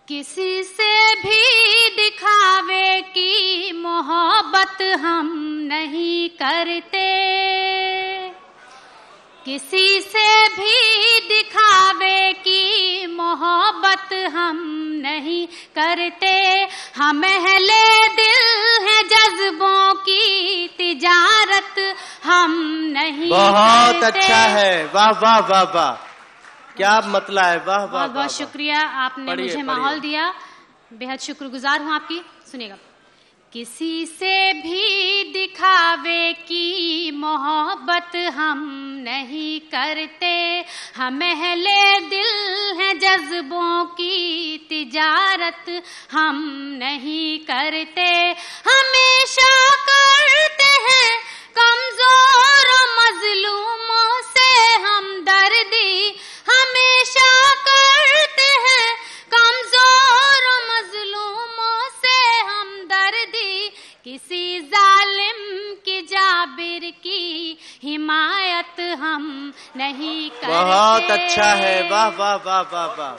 किसी से भी दिखावे की मोहब्बत हम नहीं करते, किसी से भी दिखावे की मोहब्बत हम नहीं करते। हम अहले दिल हैं, जज्बों की तिजारत हम नहीं बहुत करते। अच्छा है, वाह वाह वाह वाह, क्या मतला है, वाह वाह। बहुत बहुत शुक्रिया, आपने मुझे माहौल दिया, बेहद शुक्रगुजार हूँ आपकी। सुनिएगा। किसी से भी दिखावे की मोहब्बत हम नहीं करते, हम अहले दिल हैं, जज्बों की तिजारत हम नहीं करते। हमेशा करते हैं कमजोर मजलूमों से हमदर्दी, हमेशा करते हैं कमजोर मजलूमों से हमदर्दी। किसी जालिम की जाबिर की हिमायत हम नहीं करते। बहुत अच्छा है, वाह वाह वाह वाह वाह।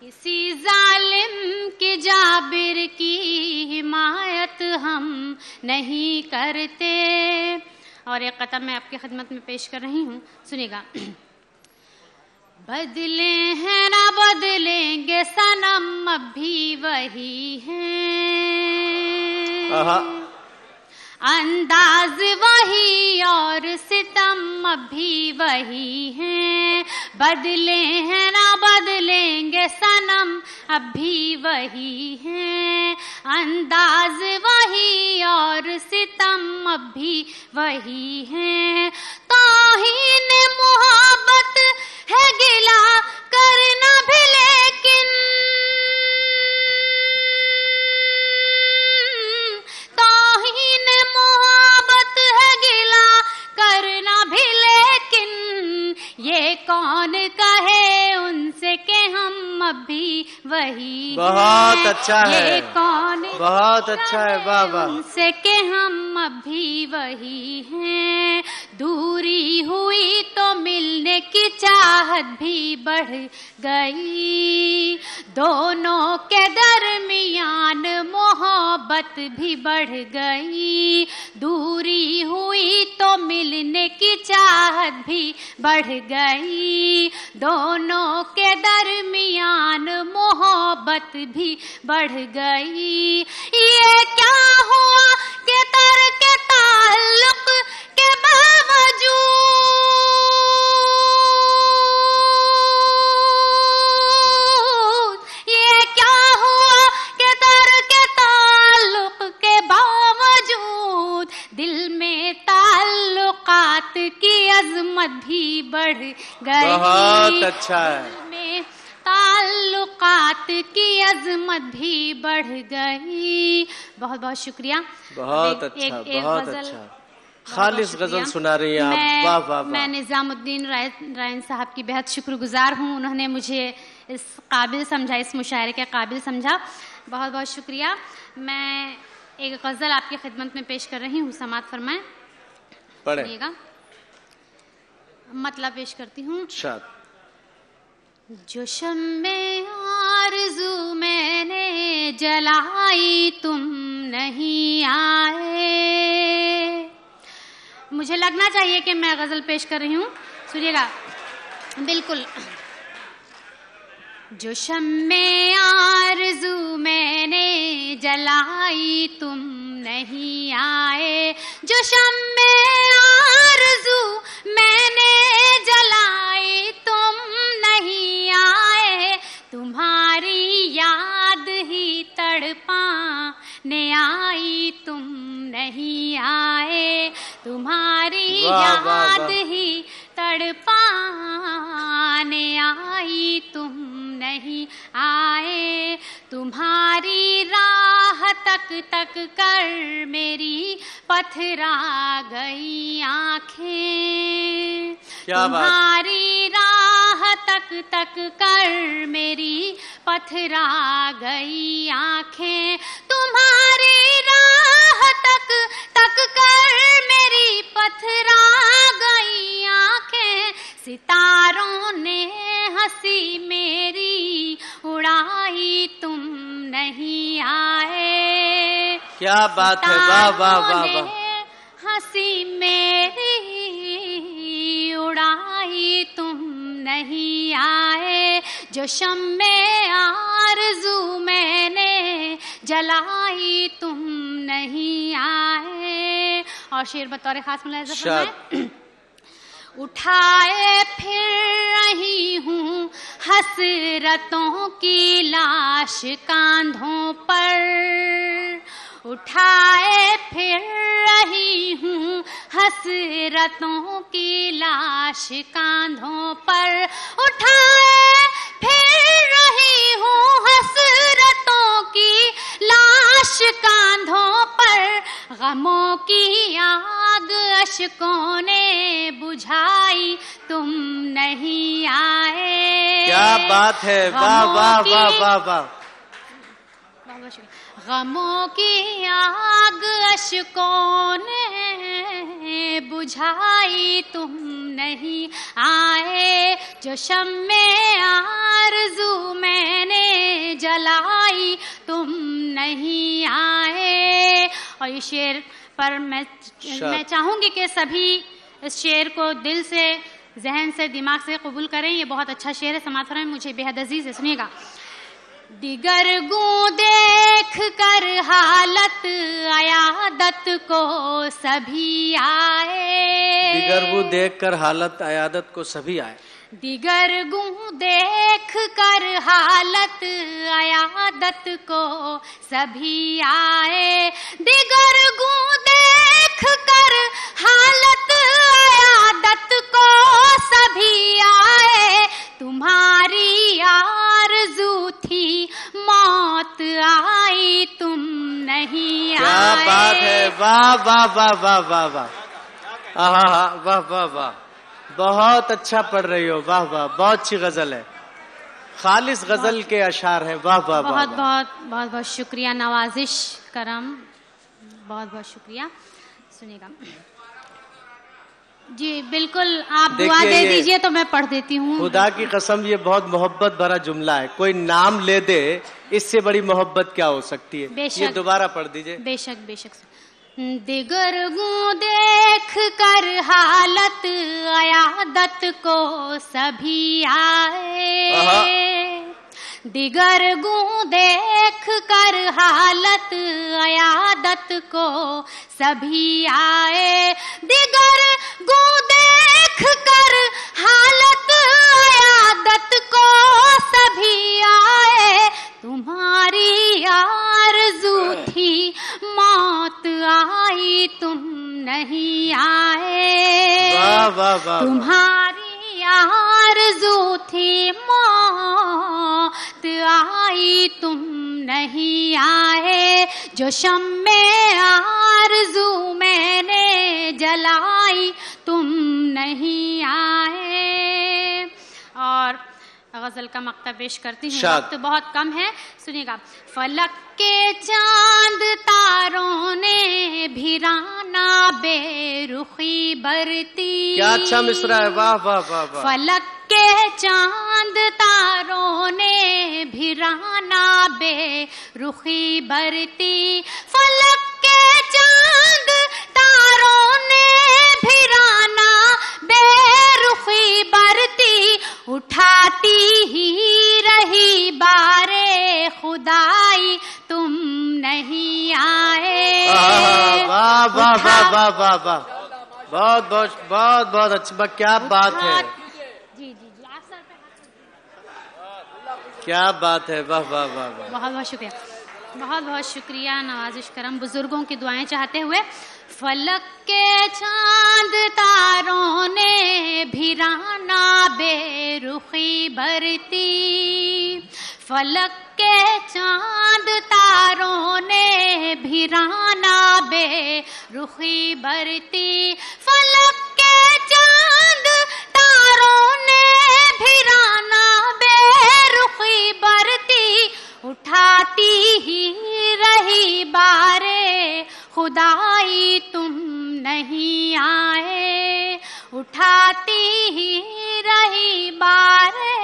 किसी जालिम की जाबिर की हिमायत हम नहीं करते। और एक कतम मैं आपकी खिदमत में पेश कर रही हूँ, सुनिएगा। बदले हैं ना बदलेंगे सनम, अब भी वही हैं, अंदाज वही और सितम अब भी वही हैं। बदले हैं ना बदलेंगे सनम, अब भी वही हैं, अंदाज वही और सितम अब भी वही हैं। तौहीन मोहब्बत है गिला करना भी, लेकिन तौहीन मोहब्बत है गिला करना भी, लेकिन ये कौन कहे उनसे कि हम अब भी वही हैं। बहुत अच्छा है, ये कौन बहुत अच्छा है, वाह वाह। उनसे कि हम अब भी वही हैं। दूरी हुई तो मिलने की चाहत भी बढ़ गई, दोनों के दरमियान मोहब्बत भी बढ़ गई। दूरी हुई तो मिलने की चाहत भी बढ़ गई, दोनों के दरमियान मोहब्बत भी बढ़ गई। ये क्या हुआ कि तर्क ताल्लुक के बावजूद, ये क्या हुआ कि तर्क ताल्लुक के बावजूद दिल में ताल्लुकात की अजमत भी बढ़ गई। बहुत अच्छा है, ताल्लुकात की अजमत भी बढ़ गई। बहुत बहुत शुक्रिया। बहुत अच्छा, बहुत अच्छा। खालिस गजल सुना रही हैं आप, वाह वाह। मैं निजामुद्दीन रायन साहब की बेहद शुक्रगुजार हूँ, उन्होंने मुझे इस काबिल समझा, इस मुशायरे के काबिल समझा। बहुत बहुत शुक्रिया। मैं एक गजल आपकी खिदमत में पेश कर रही हूँ, समाअत फरमाएं। पढ़िएगा। मतलब पेश करती हूँ। जो शम्मे आरज़ू मैंने जलाई तुम नहीं आए। मुझे लगना चाहिए कि मैं गजल पेश कर रही हूँ, सुनिएगा। बिल्कुल। जो शम्मे आरज़ू मैंने जलाई तुम नहीं आए, जो शम्मे आरज़ू मैंने जलाई तुम नहीं आए। तुम्हारी याद ही तड़पाने आई तुम नहीं आए, तुम्हारी याद ही तड़पाने आई तुम नहीं आए। तुम्हारी राह तक तक कर मेरी पथरा गई आँखें, तुम्हारी राह तक तक कर मेरी पथरा गई आँखें। तुम्हारी राह तक तक कर मेरी पथरा गई आँखें। सितारों ने हंसी मेरी उड़ाई क्या बात है, वाह वाह वाह वाह। हंसी मेरी उड़ाई तुम नहीं आए, जो शम्मे आरज़ू मैंने जलाई तुम नहीं आए। और शेर बतौर खास मुलाहिज़ा फरमाएं। उठाए फिर रही हूँ हसरतों की लाश कांधों पर, उठाए फिर रही हूँ हसरतों की लाश कांधों पर, उठाए फिर रही हूँ हसरतों की लाश कांधों पर, गमों की आग अश्कों ने बुझाई तुम नहीं आए। क्या बात है, वाह वाह वाह वाह वाह। गमों की आग अश्कों ने बुझाई तुम नहीं आए, जो शम्मे आरज़ू मैंने जलाई तुम नहीं आए। और ये शेर पर मैं चाहूंगी कि सभी इस शेर को दिल से, जहन से, दिमाग से कबूल करें। ये बहुत अच्छा शेर है, समाअत फरमाएं, मुझे बेहद अजीज है, सुनिएगा। दिगर गूं देख कर हालत अयादत को सभी आए, दिगर गूं देख कर हालत अयादत को सभी आए, दिगर गूं देख कर हालत अयादत को सभी आए, दिगर गूं देख कर हालत अयादत को सभी आए, तुम्हारी आरज़ू थी मौत आई तुम नहीं आए। क्या बात है, वाह वाह वाह वाह वाह वाह, वाह वाह वाह, बहुत अच्छा पढ़ रही हो, वाह वाह, बहुत अच्छी गजल है, खालिस गजल के अशार है, वाह वाह। बहुत बहुत बहुत बहुत शुक्रिया, नवाजिश करम, बहुत बहुत शुक्रिया। सुनिएगा जी, बिल्कुल आप दुआ दे दीजिए तो मैं पढ़ देती हूँ। खुदा की कसम ये बहुत मोहब्बत भरा जुमला है, कोई नाम ले दे इससे बड़ी मोहब्बत क्या हो सकती है। ये दोबारा पढ़ दीजिए। बेशक बेशक। दिगर गूं देख कर हालत अयादत को सभी आए, दिगर गूं देख कर हालत अयादत को सभी आए, दिगर गूं देख कर हालत अयादत को सभी आए, तुम्हारी आरज़ू थी मौत आई तुम नहीं आए। वाह वाह वाह, तुम्हारी आरज़ू थी मौत आई तुम नहीं आए, जो शम्मे आरज़ू मैंने जलाई तुम नहीं आए। और गजल का मक्ता पेश करती हूँ, वक्त बहुत कम है, सुनिएगा। फलक के चांद तारों ने भिराना बेरुखी बरती, क्या अच्छा मिसरा है, वाह वाह वाह वाह। फलक के चांद तारों ने भिराना बेरुखी बरती, फलक के चांद तारों ने भिराना बेरुखी बरती, उठाती ही रही बारे खुदाई तुम नहीं आए। वाह वाह वाह वाह वाह वाह, बहुत बहुत बहुत बहुत अच्छा, क्या बात है, जी जी जी, आप सर पे क्या बात है, वाह वाह वाह वाह। बहुत बहुत शुक्रिया, बहुत बहुत शुक्रिया, नवाजिश करम, बुजुर्गों की दुआएं चाहते हुए। फलक के चांद तारों ने भिराना बेरुखी बरती, फलक के चांद तारों ने भिराना बेरुखी बरती, फलक के चांद तारों ने भिराना बेरुखी बरती, उठाती ही रही बारे खुदाई तुम नहीं आए, उठाती ही रही बारे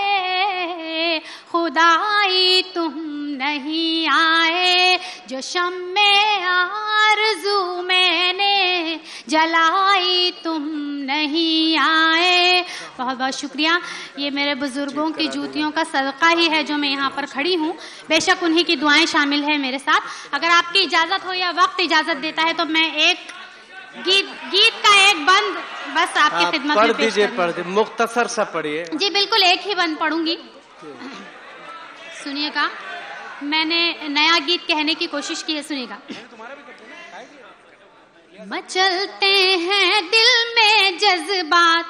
खुदाई तुम नहीं आए, जो शम्मे आरज़ू मैंने जलाई तुम नहीं आए। बहुत बहुत शुक्रिया। ये मेरे बुजुर्गों की जूतियों का सदका ही है जो मैं यहाँ पर खड़ी हूँ। बेशक उन्हीं की दुआएं शामिल है मेरे साथ। अगर आपकी इजाजत हो या वक्त इजाजत देता है तो मैं एक गीत का एक बंद बस आपकी खिदमत में पेश करूंगी। पढ़ दीजिए, मुख्तसर सा पढ़िए। जी बिल्कुल, एक ही बंद पढ़ूंगी, सुनिएगा। मैंने नया गीत कहने की कोशिश की है, सुनिएगा। मचलते हैं दिल में जज्बात,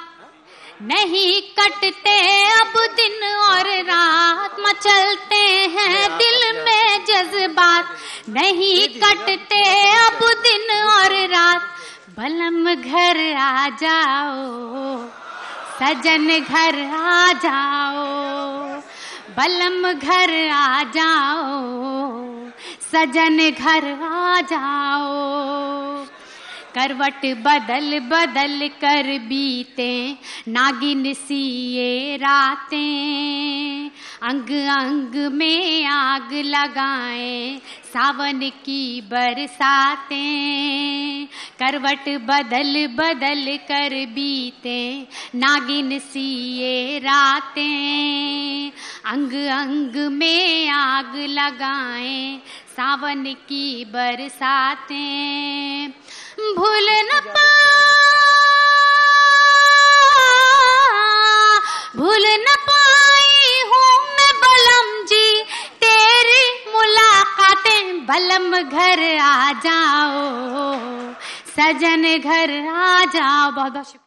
नहीं कटते अब दिन और रात। मचलते हैं दिल में जज्बात, नहीं कटते अब दिन और रात। बलम घर आ जाओ, सजन घर आ जाओ, बलम घर आ जाओ, सजन घर आ जाओ। करवट बदल बदल कर बीते नागिन सी ये रातें, अंग अंग में आग लगाएं सावन की बरसातें। करवट बदल बदल कर बीते नागिन सी ये रातें, अंग अंग में आग लगाएं सावन की बरसातें। भूल न पाई हूँ मैं बलम जी तेरी मुलाकातें। बलम घर आ जाओ, सजन घर आ जाओ। बहुत बहुत शुक्रिया।